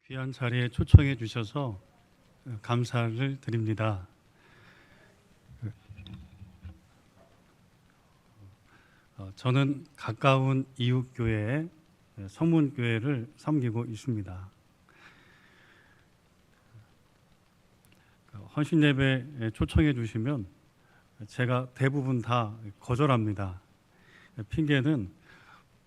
귀한 자리에 초청해 주셔서 감사를 드립니다. 저는 가까운 이웃교회 성문교회를 섬기고 있습니다. 헌신예배에 초청해 주시면 제가 대부분 다 거절합니다. 핑계는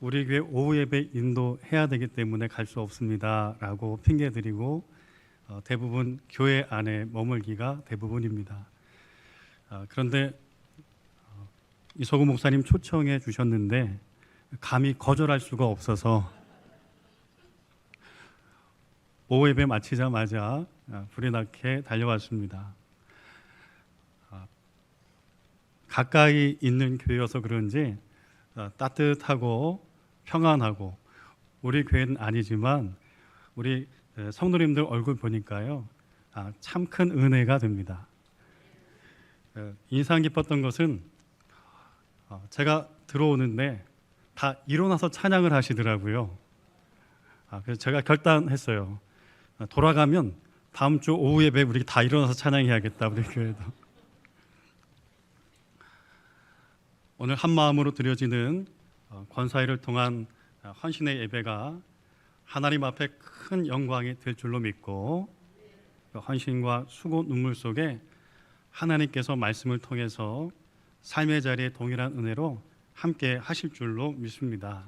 우리 교회 오후 예배 인도해야 되기 때문에 갈 수 없습니다 라고 핑계 드리고 대부분 교회 안에 머물기가 대부분입니다. 그런데 이소구 목사님 초청해 주셨는데 감히 거절할 수가 없어서 오후 예배 마치자마자 불이 나게 달려왔습니다. 가까이 있는 교회여서 그런지 따뜻하고 평안하고, 우리 교회는 아니지만 우리 성도님들 얼굴 보니까요 참 큰 은혜가 됩니다. 인상 깊었던 것은 제가 들어오는데 다 일어나서 찬양을 하시더라고요. 그래서 제가 결단했어요. 돌아가면 다음 주 오후 예배 우리 다 일어나서 찬양해야겠다, 우리 교회도. 오늘 한 마음으로 드려지는 권사회를 통한 헌신의 예배가 하나님 앞에 큰 영광이 될 줄로 믿고, 헌신과 수고 눈물 속에 하나님께서 말씀을 통해서 삶의 자리에 동일한 은혜로 함께 하실 줄로 믿습니다.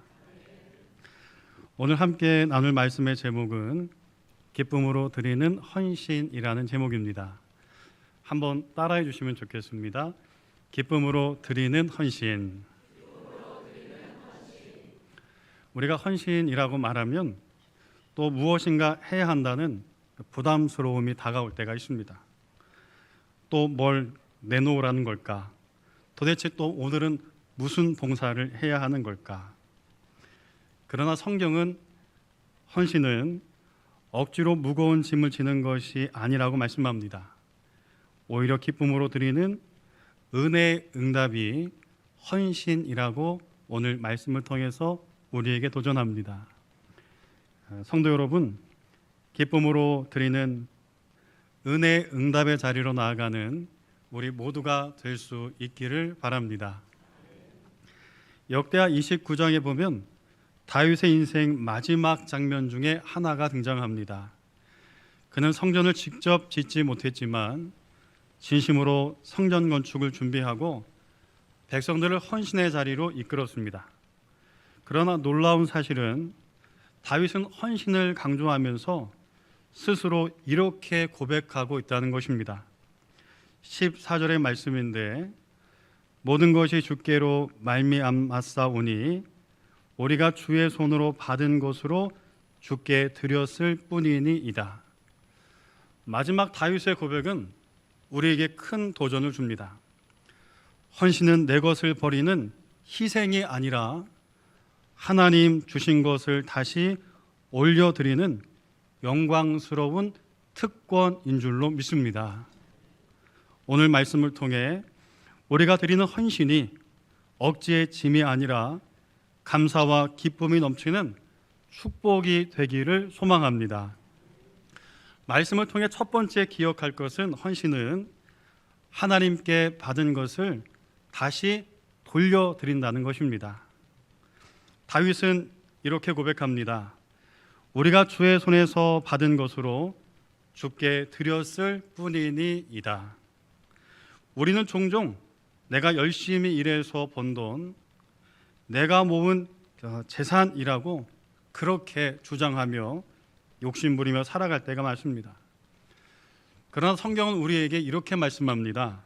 오늘 함께 나눌 말씀의 제목은 기쁨으로 드리는 헌신이라는 제목입니다. 한번 따라해 주시면 좋겠습니다. 기쁨으로 드리는 헌신. 우리가 헌신이라고 말하면 또 무엇인가 해야 한다는 부담스러움이 다가올 때가 있습니다. 또 뭘 내놓으라는 걸까? 도대체 또 오늘은 무슨 봉사를 해야 하는 걸까? 그러나 성경은 헌신은 억지로 무거운 짐을 지는 것이 아니라고 말씀합니다. 오히려 기쁨으로 드리는 은혜의 응답이 헌신이라고 오늘 말씀을 통해서 우리에게 도전합니다. 성도 여러분, 기쁨으로 드리는 은혜의 응답의 자리로 나아가는 우리 모두가 될 수 있기를 바랍니다. 역대하 29장에 보면 다윗의 인생 마지막 장면 중에 하나가 등장합니다. 그는 성전을 직접 짓지 못했지만 진심으로 성전 건축을 준비하고 백성들을 헌신의 자리로 이끌었습니다. 그러나 놀라운 사실은 다윗은 헌신을 강조하면서 스스로 이렇게 고백하고 있다는 것입니다. 14절의 말씀인데, 모든 것이 주께로 말미암았사오니 우리가 주의 손으로 받은 것으로 주께 드렸을 뿐이니이다. 마지막 다윗의 고백은 우리에게 큰 도전을 줍니다. 헌신은 내 것을 버리는 희생이 아니라 하나님 주신 것을 다시 올려드리는 영광스러운 특권인 줄로 믿습니다. 오늘 말씀을 통해 우리가 드리는 헌신이 억지의 짐이 아니라 감사와 기쁨이 넘치는 축복이 되기를 소망합니다. 말씀을 통해 첫 번째 기억할 것은, 헌신은 하나님께 받은 것을 다시 돌려드린다는 것입니다. 다윗은 이렇게 고백합니다. 우리가 주의 손에서 받은 것으로 주께 드렸을 뿐이니이다. 우리는 종종 내가 열심히 일해서 번 돈, 내가 모은 재산이라고 그렇게 주장하며 욕심부리며 살아갈 때가 많습니다. 그러나 성경은 우리에게 이렇게 말씀합니다.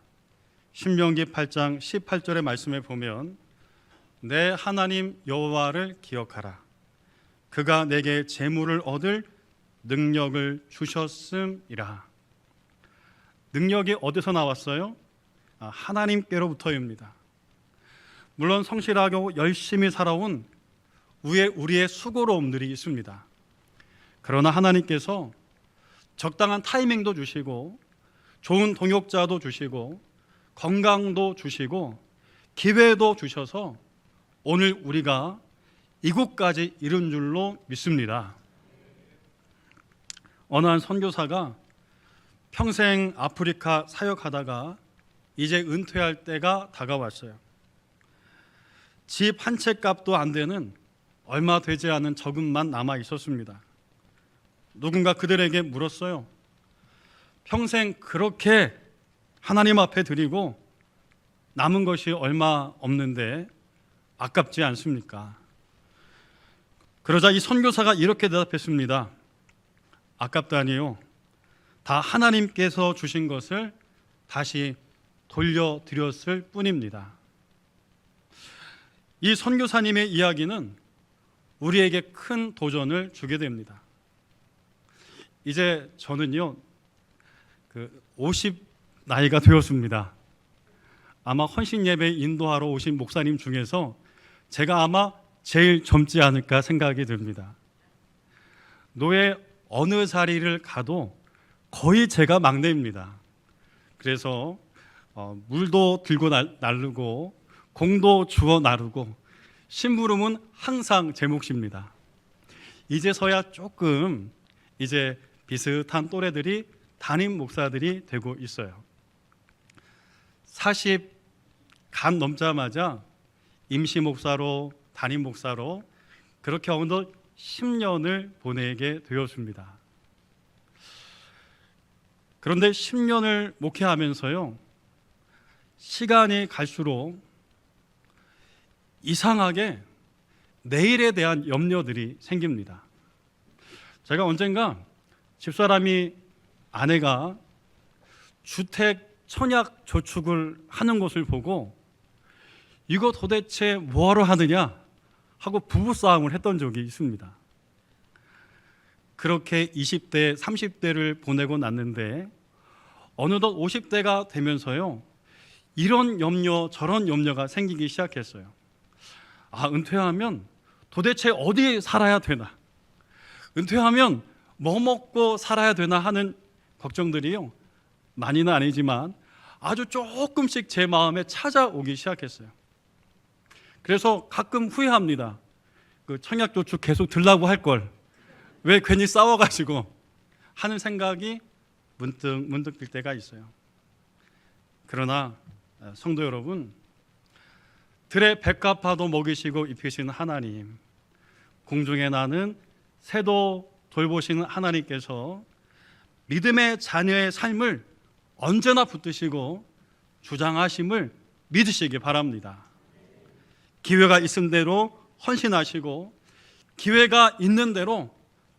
신명기 8장 18절의 말씀에 보면, 내 하나님 여호와를 기억하라. 그가 내게 재물을 얻을 능력을 주셨음이라. 능력이 어디서 나왔어요? 하나님께로부터입니다. 물론 성실하고 열심히 살아온 위에 우리의 수고로움들이 있습니다. 그러나 하나님께서 적당한 타이밍도 주시고 좋은 동역자도 주시고 건강도 주시고 기회도 주셔서 오늘 우리가 이곳까지 이른 줄로 믿습니다. 어느 한 선교사가 평생 아프리카 사역하다가 이제 은퇴할 때가 다가왔어요. 집 한 채 값도 안 되는 얼마 되지 않은 저금만 남아 있었습니다. 누군가 그들에게 물었어요. 평생 그렇게 하나님 앞에 드리고 남은 것이 얼마 없는데 아깝지 않습니까? 그러자 이 선교사가 이렇게 대답했습니다. 아깝다니요. 다 하나님께서 주신 것을 다시 돌려드렸을 뿐입니다. 이 선교사님의 이야기는 우리에게 큰 도전을 주게 됩니다. 이제 저는요, 50 나이가 되었습니다. 아마 헌신 예배 인도하러 오신 목사님 중에서 제가 아마 제일 젊지 않을까 생각이 듭니다. 노예 어느 자리를 가도 거의 제가 막내입니다. 그래서 물도 들고 나르고 공도 주워 나르고 심부름은 항상 제 몫입니다. 이제서야 조금 이제 비슷한 또래들이 담임 목사들이 되고 있어요. 40 간 넘자마자 임시 목사로 담임 목사로 그렇게 어느덧 10년을 보내게 되었습니다. 그런데 10년을 목회하면서요, 시간이 갈수록 이상하게 내일에 대한 염려들이 생깁니다. 제가 언젠가 집사람이 아내가 주택 청약 저축을 하는 것을 보고 이거 도대체 뭐하러 하느냐 하고 부부싸움을 했던 적이 있습니다. 그렇게 20대, 30대를 보내고 났는데 어느덧 50대가 되면서요, 이런 염려, 저런 염려가 생기기 시작했어요. 은퇴하면 도대체 어디 살아야 되나? 은퇴하면 뭐 먹고 살아야 되나 하는 걱정들이요, 많이는 아니지만 아주 조금씩 제 마음에 찾아오기 시작했어요. 그래서 가끔 후회합니다. 그 청약저축 계속 들라고 할 걸 왜 괜히 싸워가지고 하는 생각이 문득 들 때가 있어요. 그러나 성도 여러분, 들의 백합화도 먹이시고 입히시는 하나님, 공중에 나는 새도 돌보시는 하나님께서 믿음의 자녀의 삶을 언제나 붙드시고 주장하심을 믿으시기 바랍니다. 기회가 있은 대로 헌신하시고 기회가 있는 대로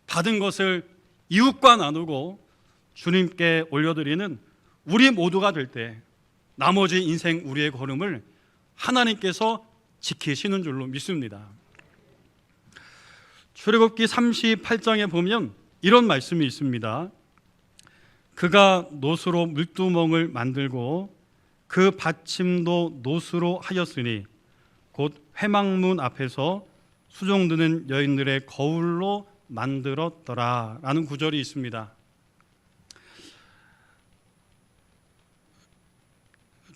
받은 것을 이웃과 나누고 주님께 올려드리는 우리 모두가 될 때 나머지 인생 우리의 걸음을 하나님께서 지키시는 줄로 믿습니다. 출애굽기 38장에 보면 이런 말씀이 있습니다. 그가 노수로 물두멍을 만들고 그 받침도 노수로 하였으니 곧 회막문 앞에서 수종드는 여인들의 거울로 만들었더라 라는 구절이 있습니다.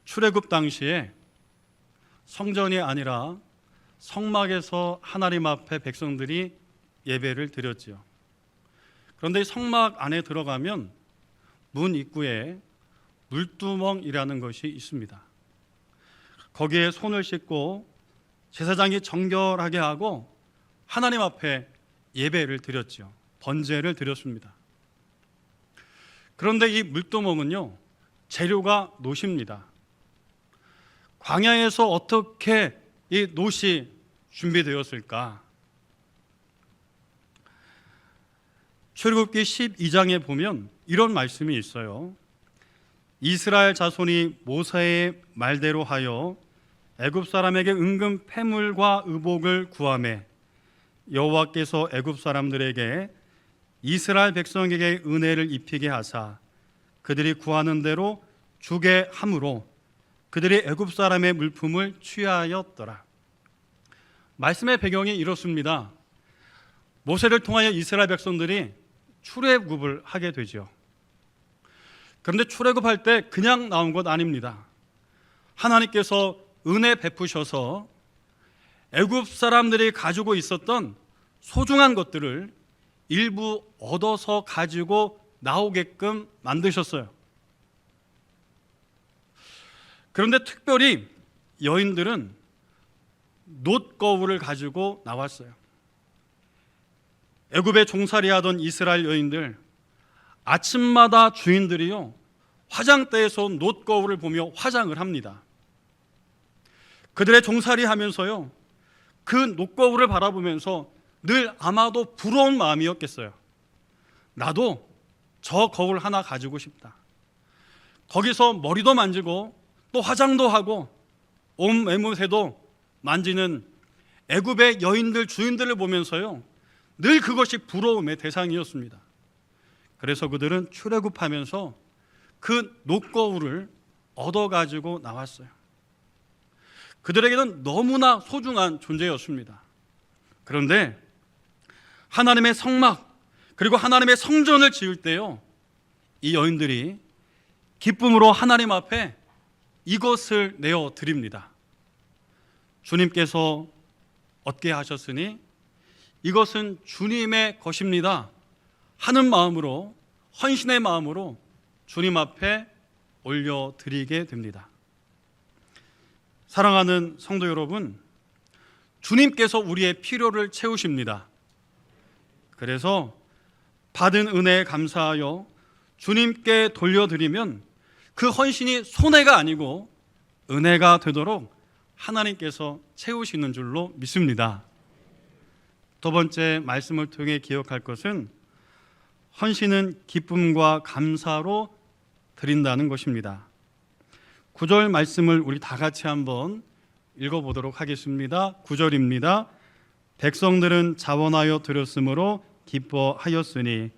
출애굽 당시에 성전이 아니라 성막에서 하나님 앞에 백성들이 예배를 드렸지요. 그런데 성막 안에 들어가면 문 입구에 물두멍이라는 것이 있습니다. 거기에 손을 씻고 제사장이 정결하게 하고 하나님 앞에 예배를 드렸지요. 번제를 드렸습니다. 그런데 이 물두멍은요, 재료가 놋입니다. 광야에서 어떻게 이 놋이 준비되었을까? 출애굽기 12장에 보면 이런 말씀이 있어요. 이스라엘 자손이 모세의 말대로 하여 애굽 사람에게 은금 패물과 의복을 구하매 여호와께서 애굽 사람들에게 이스라엘 백성에게 은혜를 입히게 하사 그들이 구하는 대로 주게 함으로 그들이 애굽 사람의 물품을 취하였더라. 말씀의 배경이 이렇습니다. 모세를 통하여 이스라엘 백성들이 출애굽을 하게 되죠. 그런데 출애굽할 때 그냥 나온 것 아닙니다. 하나님께서 은혜 베푸셔서 애굽 사람들이 가지고 있었던 소중한 것들을 일부 얻어서 가지고 나오게끔 만드셨어요. 그런데 특별히 여인들은 놋거울을 가지고 나왔어요. 애굽에 종살이하던 이스라엘 여인들, 아침마다 주인들이요 화장대에서 놋거울을 보며 화장을 합니다. 그들의 종살이하면서요 그 놋거울을 바라보면서 늘 아마도 부러운 마음이었겠어요. 나도 저 거울 하나 가지고 싶다. 거기서 머리도 만지고 또 화장도 하고 온 매무새도 만지는 애굽의 여인들 주인들을 보면서요 늘 그것이 부러움의 대상이었습니다. 그래서 그들은 출애굽하면서 그 놋거울을 얻어가지고 나왔어요. 그들에게는 너무나 소중한 존재였습니다. 그런데 하나님의 성막 그리고 하나님의 성전을 지을 때요 이 여인들이 기쁨으로 하나님 앞에 이것을 내어 드립니다. 주님께서 얻게 하셨으니 이것은 주님의 것입니다 하는 마음으로, 헌신의 마음으로 주님 앞에 올려드리게 됩니다. 사랑하는 성도 여러분, 주님께서 우리의 필요를 채우십니다. 그래서 받은 은혜에 감사하여 주님께 돌려드리면 그 헌신이 손해가 아니고 은혜가 되도록 하나님께서 채우시는 줄로 믿습니다. 두 번째 말씀을 통해 기억할 것은 헌신은 기쁨과 감사로 드린다는 것입니다. 9절 말씀을 우리 다 같이 한번 읽어보도록 하겠습니다. 9절입니다. 백성들은 자원하여 드렸으므로 기뻐하였으니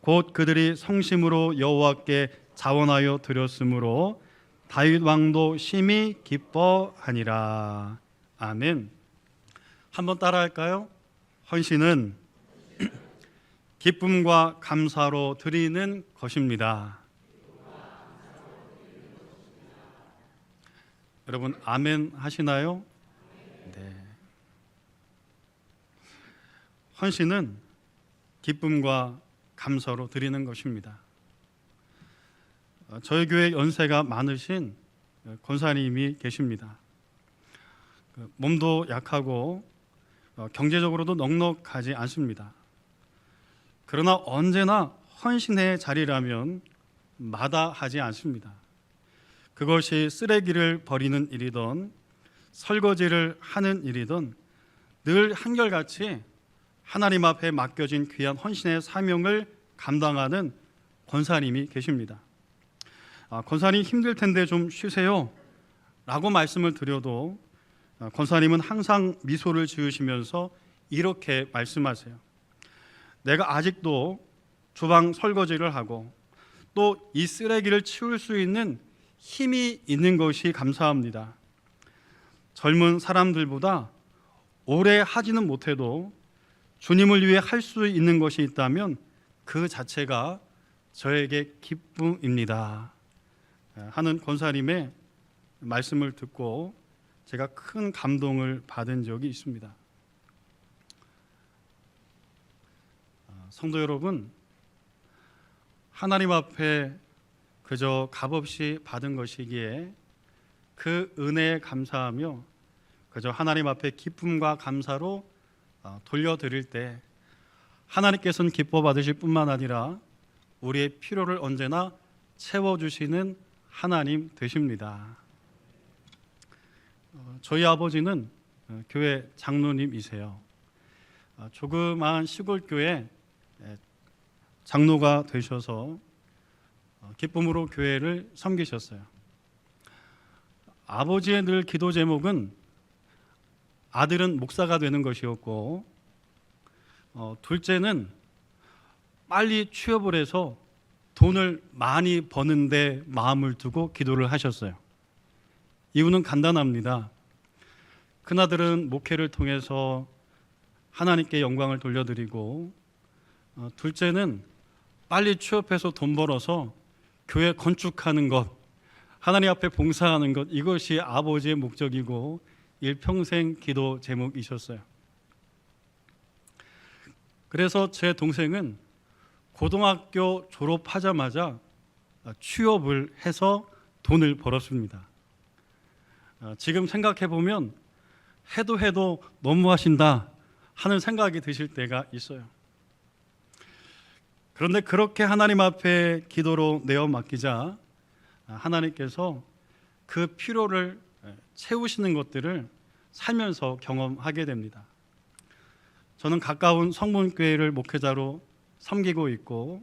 곧 그들이 성심으로 여호와께 자원하여 드렸으므로 다윗 왕도 심히 기뻐하니라. 아멘. 한번 따라할까요? 헌신은 기쁨과 감사로 드리는 것입니다. 여러분 아멘 하시나요? 네. 헌신은 기쁨과 감사로 드리는 것입니다. 저희 교회 연세가 많으신 권사님이 계십니다. 몸도 약하고 경제적으로도 넉넉하지 않습니다. 그러나 언제나 헌신의 자리라면 마다하지 않습니다. 그것이 쓰레기를 버리는 일이든 설거지를 하는 일이든 늘 한결같이 하나님 앞에 맡겨진 귀한 헌신의 사명을 감당하는 권사님이 계십니다. 권사님 힘들 텐데 좀 쉬세요 라고 말씀을 드려도 권사님은 항상 미소를 지으시면서 이렇게 말씀하세요. 내가 아직도 주방 설거지를 하고 또 이 쓰레기를 치울 수 있는 힘이 있는 것이 감사합니다. 젊은 사람들보다 오래 하지는 못해도 주님을 위해 할 수 있는 것이 있다면 그 자체가 저에게 기쁨입니다 하는 권사님의 말씀을 듣고 제가 큰 감동을 받은 적이 있습니다. 성도 여러분, 하나님 앞에 그저 값없이 받은 것이기에 그 은혜에 감사하며 그저 하나님 앞에 기쁨과 감사로 돌려드릴 때 하나님께서는 기뻐 받으실 뿐만 아니라 우리의 필요를 언제나 채워주시는 하나님 되십니다. 저희 아버지는 교회 장로님이세요. 조그마한 시골 교회 장로가 되셔서 기쁨으로 교회를 섬기셨어요. 아버지의 늘 기도 제목은 아들은 목사가 되는 것이었고 둘째는 빨리 취업을 해서 돈을 많이 버는데 마음을 두고 기도를 하셨어요. 이유는 간단합니다. 큰아들은 목회를 통해서 하나님께 영광을 돌려드리고 둘째는 빨리 취업해서 돈 벌어서 교회 건축하는 것, 하나님 앞에 봉사하는 것, 이것이 아버지의 목적이고 일평생 기도 제목이셨어요. 그래서 제 동생은 고등학교 졸업하자마자 취업을 해서 돈을 벌었습니다. 지금 생각해 보면 해도 너무하신다 하는 생각이 드실 때가 있어요. 그런데 그렇게 하나님 앞에 기도로 내어 맡기자 하나님께서 그 필요를 채우시는 것들을 살면서 경험하게 됩니다. 저는 가까운 성문교회를 목회자로 섬기고 있고,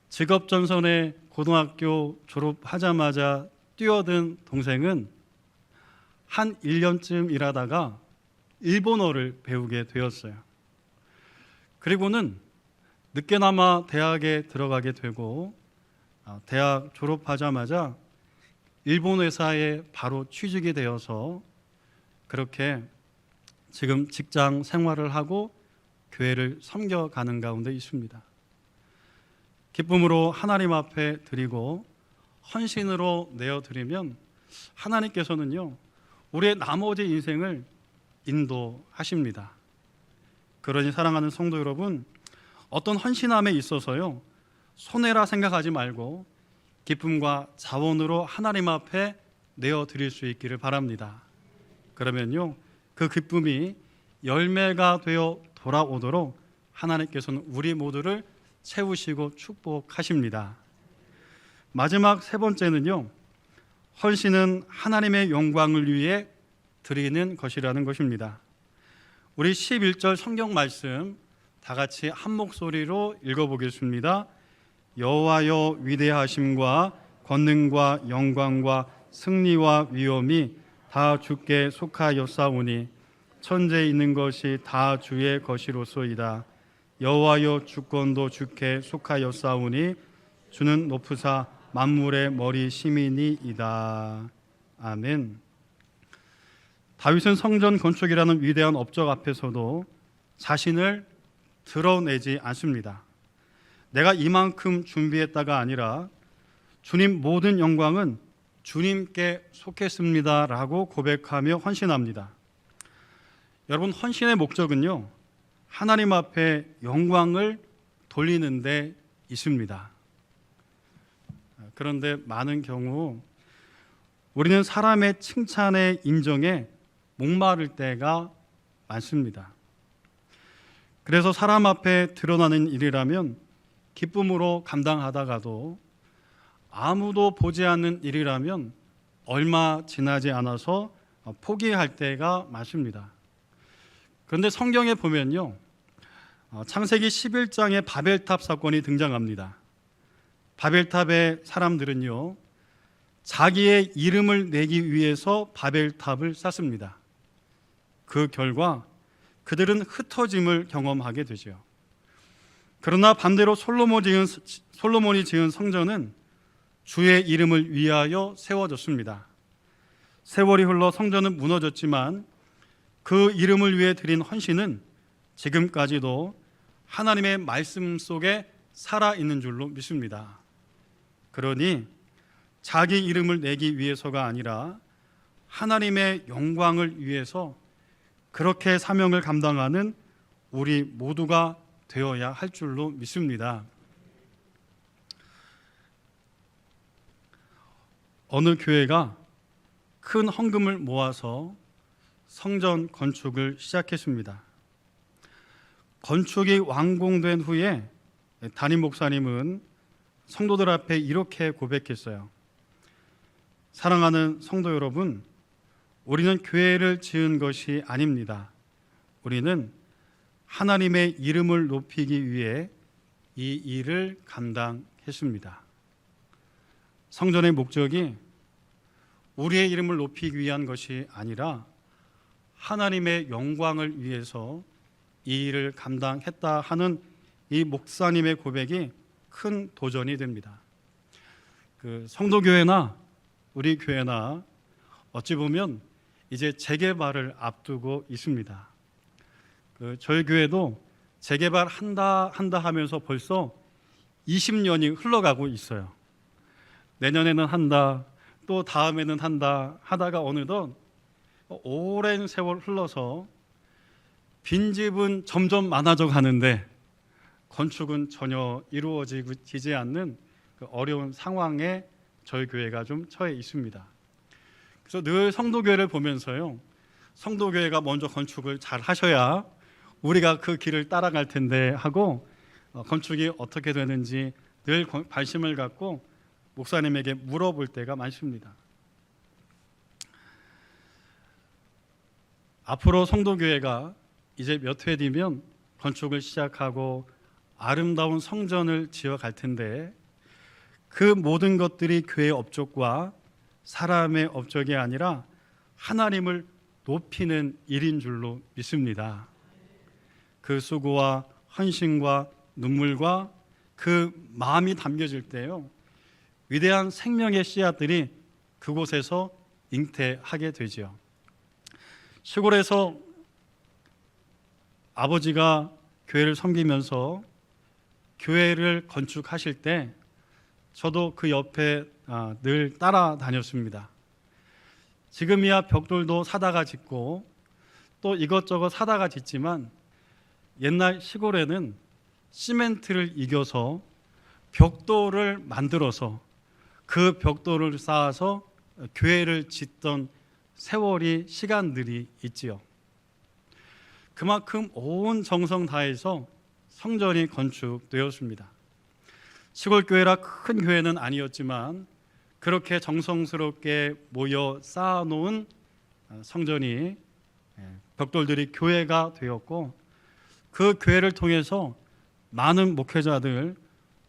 직업전선에 고등학교 졸업하자마자 뛰어든 동생은 한 1년쯤 일하다가 일본어를 배우게 되었어요. 그리고는 늦게나마 대학에 들어가게 되고, 대학 졸업하자마자 일본 회사에 바로 취직이 되어서 그렇게 지금 직장 생활을 하고 교회를 섬겨가는 가운데 있습니다. 기쁨으로 하나님 앞에 드리고 헌신으로 내어드리면 하나님께서는요, 우리의 나머지 인생을 인도하십니다. 그러니 사랑하는 성도 여러분, 어떤 헌신함에 있어서요, 손해라 생각하지 말고 기쁨과 자원으로 하나님 앞에 내어드릴 수 있기를 바랍니다. 그러면요, 그 기쁨이 열매가 되어 돌아오도록 하나님께서는 우리 모두를 채우시고 축복하십니다. 마지막 세 번째는요, 헌신은 하나님의 영광을 위해 드리는 것이라는 것입니다. 우리 11절 성경 말씀 다 같이 한 목소리로 읽어보겠습니다. 여호와여, 위대하심과 권능과 영광과 승리와 위엄이 다 주께 속하였사오니 천지에 있는 것이 다 주의 것이로소이다. 여호와여, 주권도 주께 속하였사오니 주는 높으사 만물의 머리 시민이이다. 아멘. 다윗은 성전 건축이라는 위대한 업적 앞에서도 자신을 드러내지 않습니다. 내가 이만큼 준비했다가 아니라 주님 모든 영광은 주님께 속했습니다 라고 고백하며 헌신합니다. 여러분, 헌신의 목적은요, 하나님 앞에 영광을 돌리는 데 있습니다. 그런데 많은 경우 우리는 사람의 칭찬에 인정에 목마를 때가 많습니다. 그래서 사람 앞에 드러나는 일이라면 기쁨으로 감당하다가도 아무도 보지 않는 일이라면 얼마 지나지 않아서 포기할 때가 많습니다. 그런데 성경에 보면요, 창세기 11장에 바벨탑 사건이 등장합니다. 바벨탑의 사람들은요, 자기의 이름을 내기 위해서 바벨탑을 쌓습니다. 그 결과 그들은 흩어짐을 경험하게 되죠. 그러나 반대로 솔로몬이 지은 성전은 주의 이름을 위하여 세워졌습니다. 세월이 흘러 성전은 무너졌지만 그 이름을 위해 드린 헌신은 지금까지도 하나님의 말씀 속에 살아있는 줄로 믿습니다. 그러니 자기 이름을 내기 위해서가 아니라 하나님의 영광을 위해서 그렇게 사명을 감당하는 우리 모두가 되어야 할 줄로 믿습니다. 어느 교회가 큰 헌금을 모아서 성전 건축을 시작했습니다. 건축이 완공된 후에 담임 목사님은 성도들 앞에 이렇게 고백했어요. 사랑하는 성도 여러분, 우리는 교회를 지은 것이 아닙니다. 우리는 하나님의 이름을 높이기 위해 이 일을 감당했습니다. 성전의 목적이 우리의 이름을 높이기 위한 것이 아니라 하나님의 영광을 위해서 이 일을 감당했다 하는 이 목사님의 고백이 큰 도전이 됩니다. 성도교회나 우리 교회나 어찌 보면 이제 재개발을 앞두고 있습니다. 저희 교회도 재개발한다 하면서 벌써 20년이 흘러가고 있어요. 내년에는 한다, 또 다음에는 한다 하다가 어느덧 오랜 세월 흘러서 빈집은 점점 많아져 가는데 건축은 전혀 이루어지지 않는 그 어려운 상황에 저희 교회가 좀 처해 있습니다. 그래서 늘 성도교회를 보면서요, 성도교회가 먼저 건축을 잘 하셔야 우리가 그 길을 따라갈 텐데 하고 건축이 어떻게 되는지 늘 관심을 갖고 목사님에게 물어볼 때가 많습니다. 앞으로 성도교회가 이제 몇 해 뒤면 건축을 시작하고 아름다운 성전을 지어갈 텐데 그 모든 것들이 교회의 업적과 사람의 업적이 아니라 하나님을 높이는 일인 줄로 믿습니다. 그 수고와 헌신과 눈물과 그 마음이 담겨질 때요, 위대한 생명의 씨앗들이 그곳에서 잉태하게 되죠. 시골에서 아버지가 교회를 섬기면서 교회를 건축하실 때 저도 그 옆에 늘 따라다녔습니다. 지금이야 벽돌도 사다가 짓고 또 이것저것 사다가 짓지만 옛날 시골에는 시멘트를 이겨서 벽돌을 만들어서 그 벽돌을 쌓아서 교회를 짓던 세월이 시간들이 있지요. 그만큼 온 정성 다해서 성전이 건축되었습니다. 시골 교회라 큰 교회는 아니었지만 그렇게 정성스럽게 모여 쌓아놓은 성전이 벽돌들이 교회가 되었고 그 교회를 통해서 많은 목회자들,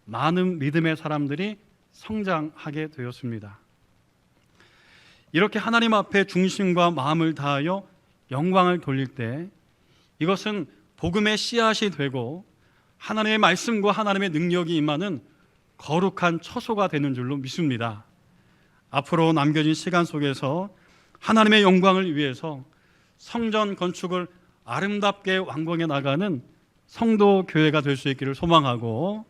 많은 믿음의 사람들이 성장하게 되었습니다. 이렇게 하나님 앞에 중심과 마음을 다하여 영광을 돌릴 때 이것은 복음의 씨앗이 되고 하나님의 말씀과 하나님의 능력이 임하는 거룩한 처소가 되는 줄로 믿습니다. 앞으로 남겨진 시간 속에서 하나님의 영광을 위해서 성전 건축을 아름답게 완공해 나가는 성도 교회가 될 수 있기를 소망하고,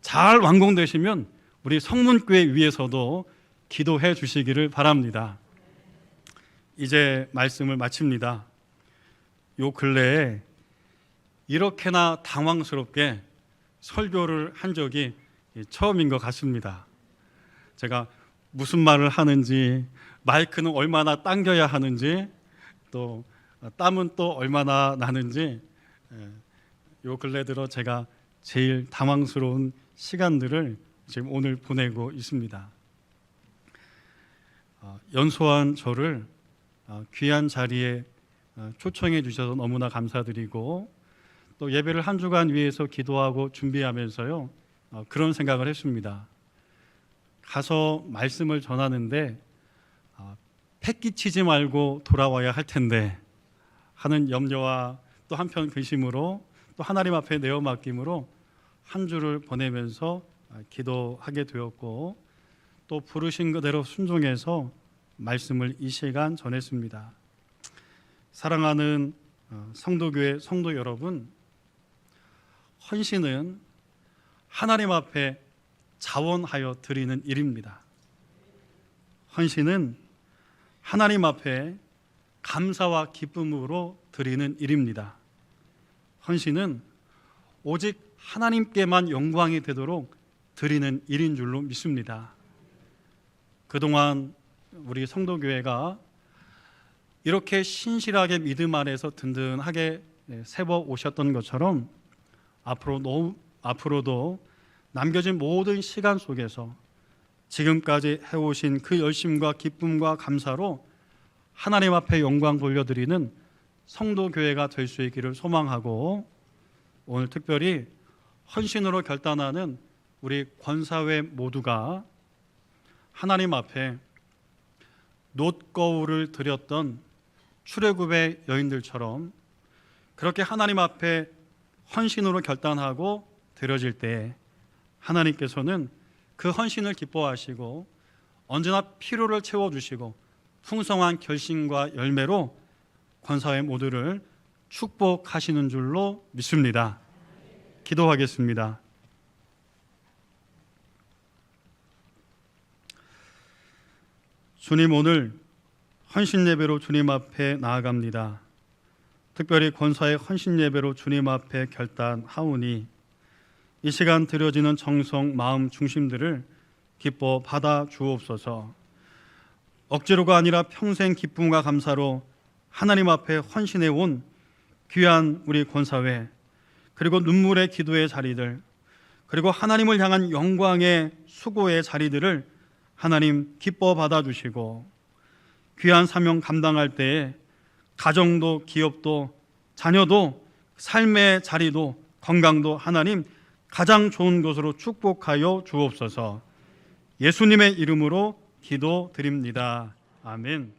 잘 완공되시면 우리 성문교회 위에서도 기도해 주시기를 바랍니다. 이제 말씀을 마칩니다. 요 근래에 이렇게나 당황스럽게 설교를 한 적이 처음인 것 같습니다. 제가 무슨 말을 하는지, 마이크는 얼마나 당겨야 하는지, 또 땀은 또 얼마나 나는지, 요 근래 들어 제가 제일 당황스러운 시간들을 지금 오늘 보내고 있습니다. 연소한 저를 귀한 자리에 초청해 주셔서 너무나 감사드리고, 또 예배를 한 주간 위해서 기도하고 준비하면서요, 그런 생각을 했습니다. 가서 말씀을 전하는데 패기치지 말고 돌아와야 할 텐데 하는 염려와 또 한편 근심으로 또 하나님 앞에 내어 맡김으로 한 주를 보내면서 기도하게 되었고, 또 부르신 그대로 순종해서 말씀을 이 시간 전했습니다. 사랑하는 성도교회 성도 여러분, 헌신은 하나님 앞에 자원하여 드리는 일입니다. 헌신은 하나님 앞에 감사와 기쁨으로 드리는 일입니다. 헌신은 오직 하나님께만 영광이 되도록 드리는 일인 줄로 믿습니다. 그동안 우리 성도교회가 이렇게 신실하게 믿음 안에서 든든하게 세워 오셨던 것처럼 앞으로도 남겨진 모든 시간 속에서 지금까지 해오신 그 열심과 기쁨과 감사로 하나님 앞에 영광 돌려드리는 성도교회가 될 수 있기를 소망하고, 오늘 특별히 헌신으로 결단하는 우리 권사회 모두가 하나님 앞에 놋거울을 드렸던 출애굽의 여인들처럼 그렇게 하나님 앞에 헌신으로 결단하고 드려질 때 하나님께서는 그 헌신을 기뻐하시고 언제나 필요를 채워주시고 풍성한 결신과 열매로 권사회 모두를 축복하시는 줄로 믿습니다. 기도하겠습니다. 주님, 오늘 헌신 예배로 주님 앞에 나아갑니다. 특별히 권사의 헌신 예배로 주님 앞에 결단하오니 이 시간 드려지는 정성, 마음 중심들을 기뻐 받아 주옵소서. 억지로가 아니라 평생 기쁨과 감사로 하나님 앞에 헌신해 온 귀한 우리 권사회, 그리고 눈물의 기도의 자리들, 그리고 하나님을 향한 영광의 수고의 자리들을 하나님 기뻐 받아주시고 귀한 사명 감당할 때에 가정도 기업도 자녀도 삶의 자리도 건강도 하나님 가장 좋은 것으로 축복하여 주옵소서. 예수님의 이름으로 기도드립니다. 아멘.